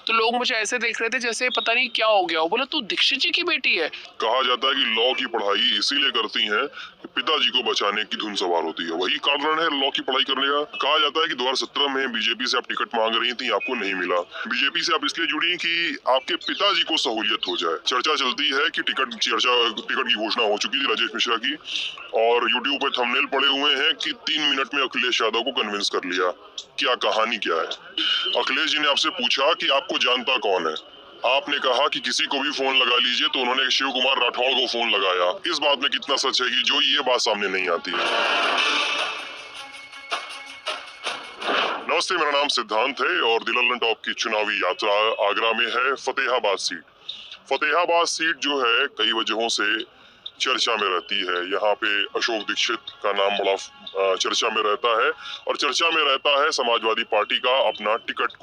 तो लोग मुझे ऐसे देख रहे थे जैसे पता नहीं क्या हो गया हो। बोला तू दीक्षित जी की बेटी है? कहा जाता है कि लॉ की पढ़ाई इसीलिए करती हैं कि पिताजी को बचाने की धुन सवार होती है, वही कारण है लॉ की पढ़ाई करने का। कहा जाता है कि 2017 में बीजेपी से आप टिकट मांग रही थी, आपको नहीं मिला। बीजेपी से आप इसलिए जुड़ी कि आपके पिताजी को सहूलियत हो जाए। चर्चा चलती है कि टिकट की घोषणा हो चुकी थी राजेश मिश्रा की, और यूट्यूब पे थंबनेल पड़े हुए हैं कि 3 मिनट में अखिलेश यादव को कन्विंस कर लिया। क्या कहानी क्या है? अखिलेश जी ने आपसे पूछा कि आपको जानता कौन है, आपने कहा कि किसी को भी फोन लगा लीजिए, तो उन्होंने शिव कुमार राठौड़ को फोन लगाया। इस बात में कितना सच है कि जो ये बात सामने नहीं आती है? नमस्ते, मेरा नाम सिद्धांत है और दी लल्लन टॉप की चुनावी यात्रा आगरा में है। फतेहाबाद सीट जो है कई वजहों से चर्चा में रहती है। यहाँ पे अशोक दीक्षित का नाम बड़ा चर्चा में रहता है, और चर्चा में रहता है समाजवादी पार्टी का अपने टिकट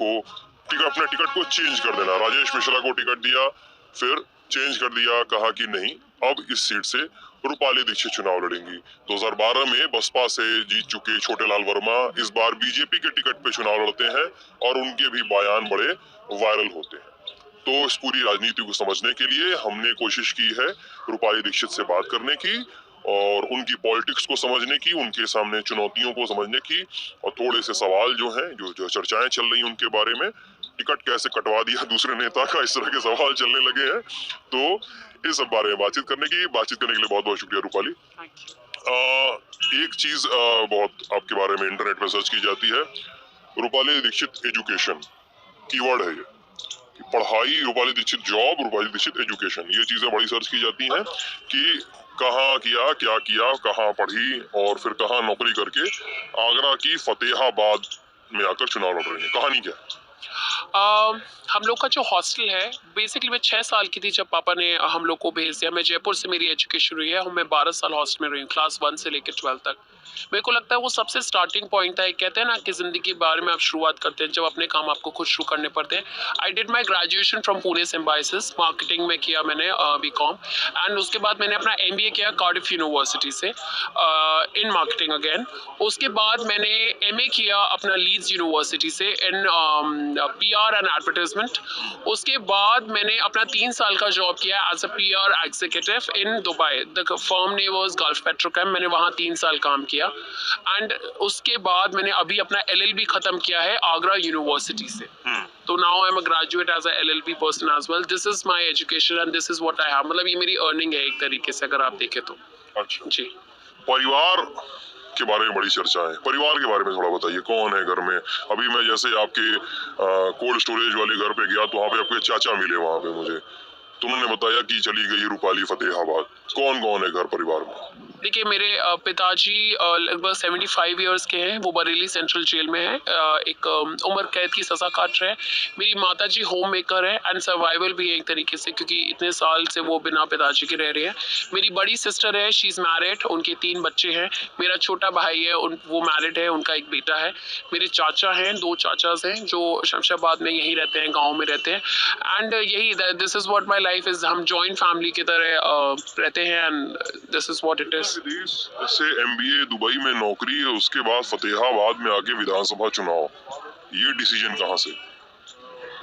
को चेंज कर देना। राजेश मिश्रा को टिकट दिया, फिर चेंज कर दिया, कहा कि नहीं, अब इस सीट से रूपाली दीक्षित चुनाव लड़ेंगी। 2012 में बसपा से जीत चुके छोटेलाल वर्मा इस बार बीजेपी के टिकट पे चुनाव लड़ते हैं, और उनके भी बयान बड़े वायरल होते हैं। तो इस पूरी राजनीति को समझने के लिए हमने कोशिश की है रूपाली दीक्षित से बात करने की, और उनकी पॉलिटिक्स को समझने की, उनके सामने चुनौतियों को समझने की, और थोड़े से सवाल जो हैं, जो चर्चाएं चल रही हैं उनके बारे में, टिकट कैसे कटवा दिया दूसरे नेता का, इस तरह के सवाल चलने लगे हैं। तो इस सब बारे में बातचीत करने के लिए बहुत बहुत शुक्रिया रूपाली। एक चीज बहुत आपके बारे में इंटरनेट पर सर्च की जाती है, रूपाली दीक्षित एजुकेशन कीवर्ड है ये, पढ़ाई रूपाली दीक्षित जॉब, रूपाली दीक्षित एजुकेशन, ये चीजें बड़ी सर्च की जाती हैं कि कहाँ किया, क्या किया, कहाँ पढ़ी, और फिर कहाँ नौकरी करके आगरा की फतेहाबाद में आकर चुनाव लड़ रही है। कहानी क्या है? हम लोग का जो हॉस्टल है, बेसिकली मैं 6 साल की थी जब पापा ने हम लोग को भेज दिया। मैं जयपुर से मेरी एजुकेशन हुई है, मैं 12 साल हॉस्टल में रही हूँ, क्लास 1 से लेकर 12 तक। मेरे को लगता है वो सबसे स्टार्टिंग पॉइंट था। एक कहते हैं ना कि जिंदगी के बारे में आप शुरुआत करते हैं जब अपने काम आपको खुद शुरू करने पड़ते हैं। I did my graduation from Pune symbiosis, marketing में किया मैंने बीकॉम, एंड उसके बाद मैंने अपना MBA किया कार्डिफ यूनिवर्सिटी से इन मार्केटिंग अगेन। उसके बाद मैंने MA किया अपना लीड्स यूनिवर्सिटी से इन PR एंड एडवर्टाइजमेंट। उसके बाद मैंने अपना 3 साल का जॉब किया as a PR executive in Dubai. The firm name was Gulf Petrochem. मैंने वहाँ 3 साल काम किया, एंड उसके बाद मैंने अभी अपना LLB खत्म किया है आगरा यूनिवर्सिटी से। तो now I am a graduate as a LLB person as well. This is my education and this is what I have. मतलब ये मेरी अर्निंग है एक तरीके से, अगर आप देखें तो। अच्छा जी, परिवार के बारे में बड़ी चर्चा है, परिवार के बारे में थोड़ा बताइए, कौन है घर में? अभी मैं जैसे आपके कोल्ड स्टोरेज वाले घर पे गया तो वहाँ पे आपके चाचा मिले वहाँ पे मुझे, तो उन्होंने बताया कि चली गई रूपाली फतेहाबाद। कौन कौन है घर परिवार में? देखिए मेरे पिताजी लगभग 75 इयर्स के हैं, वो बरेली सेंट्रल जेल में है, एक उम्र कैद की सज़ा काट रहे हैं। मेरी माताजी होम मेकर है एंड सर्वाइवल भी है एक तरीके से, क्योंकि इतने साल से वो बिना पिताजी के रह रही है। मेरी बड़ी सिस्टर है, शी इज़ मैरिड, उनके 3 बच्चे हैं। मेरा छोटा भाई है, वो मैरिड है, उनका एक बेटा है। मेरे चाचा हैं, 2 चाचाज हैं जो शमशाबाद में यहीं रहते हैं, गाँव में रहते हैं। एंड यही this is what my life is. हम जॉइंट फैमिली की तरह रहते हैं, and this is what it is. विदेश से MBA, दुबई में नौकरी, उसके बाद फतेहाबाद में आके विधानसभा चुनाव, ये डिसीजन कहाँ से?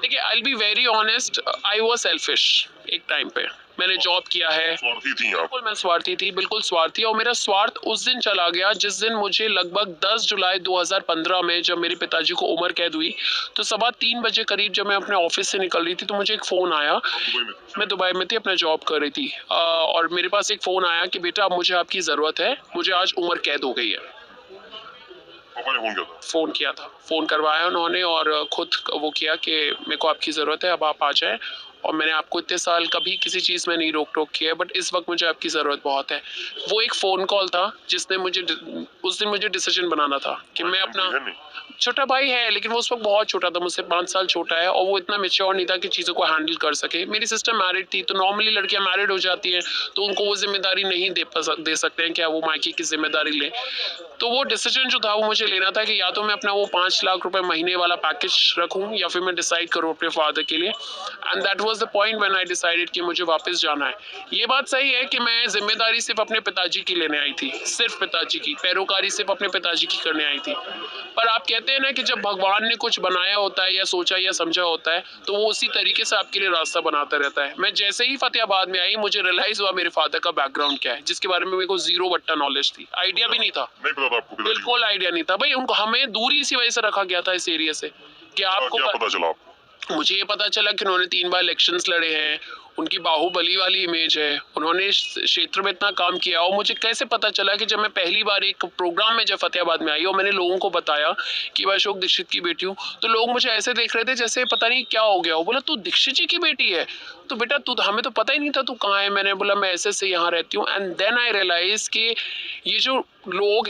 देखिए I will be very honest, I was selfish. एक टाइम पे मैंने जॉब किया है, स्वार्थी थी आप? बिल्कुल मैं स्वार्थी थी, बिल्कुल स्वार्थी। और मेरा स्वार्थ उस दिन चला गया जिस दिन मुझे लगभग 10 जुलाई 2015 में जब मेरे पिताजी को उम्र कैद हुई, तो 3:15 बजे करीब जब मैं अपने ऑफिस से निकल रही थी तो मुझे एक फ़ोन आया। मैं दुबई में थी, अपना जॉब कर रही थी, और मेरे पास एक फ़ोन आया कि बेटा अब मुझे आपकी ज़रूरत है, मुझे आज उम्र कैद हो गई है। पापा ने फ़ोन किया था, फ़ोन करवाया उन्होंने, और खुद वो किया कि मेरे को आपकी ज़रूरत है, अब आप आ जाएँ। और मैंने आपको इतने साल कभी किसी चीज़ में नहीं रोक टोक की है, बट इस वक्त मुझे आपकी ज़रूरत बहुत है। वो एक फ़ोन कॉल था जिसने उस दिन मुझे डिसीजन बनाना था कि मैं अपना, छोटा भाई है लेकिन वो उस वक्त बहुत छोटा था, मुझसे 5 साल छोटा है, और वो इतना मैच्योर नहीं था कि चीज़ों को हैंडल कर सके। मेरी सिस्टर मैरिड थी, तो नॉर्मली लड़कियां मैरिड हो जाती हैं तो उनको वो जिम्मेदारी नहीं दे सकते हैं क्या वो मायके की जिम्मेदारी लें। तो वो डिसीजन जो था वो मुझे लेना था कि या तो मैं अपना वो 5 लाख रुपए महीने वाला पैकेज रखूं, या फिर मैं डिसाइड करूं अपने फादर के लिए। And that was the point when I decided कि मुझे वापस जाना है। ये बात सही है कि मैं जिम्मेदारी सिर्फ अपने पिताजी की लेने आई थी, सिर्फ पिताजी की, पैरोकारी सिर्फ अपने पिताजी की करने आई थी। पर आप कहते कहते हैं ना कि जब भगवान ने कुछ बनाया होता है या सोचा या समझा होता है तो वो उसी तरीके से आपके लिए रास्ता बनाता रहता है। मैं जैसे ही फतेहाबाद में आई मुझे रियलाइज हुआ मेरे फादर का बैकग्राउंड क्या है, जिसके बारे में मेरे को जीरो बट्टा नॉलेज थी, आइडिया भी नहीं था, नहीं पता था आपको? बिल्कुल आइडिया नहीं था भाई। उनको हमें दूरी इसी वजह से रखा गया था इस एरिया से कि आपको क्या पता चला आपको? मुझे ये पता चला कि उन्होंने 3 बार इलेक्शंस लड़े हैं, उनकी बाहुबली वाली इमेज है, उन्होंने इस क्षेत्र में इतना काम किया। और मुझे कैसे पता चला कि जब मैं पहली बार एक प्रोग्राम में जब फतेहाबाद में आई और मैंने लोगों को बताया कि मैं अशोक दीक्षित की बेटी हूँ, तो लोग मुझे ऐसे देख रहे थे जैसे पता नहीं क्या हो गया हो। बोला तू दीक्षित जी की बेटी है? तो बेटा तू, हमें तो पता ही नहीं था तू कहाँ है। मैंने बोला मैं ऐसे यहाँ रहती हूँ। एंड देन आई रियलाइज कि ये जो लोग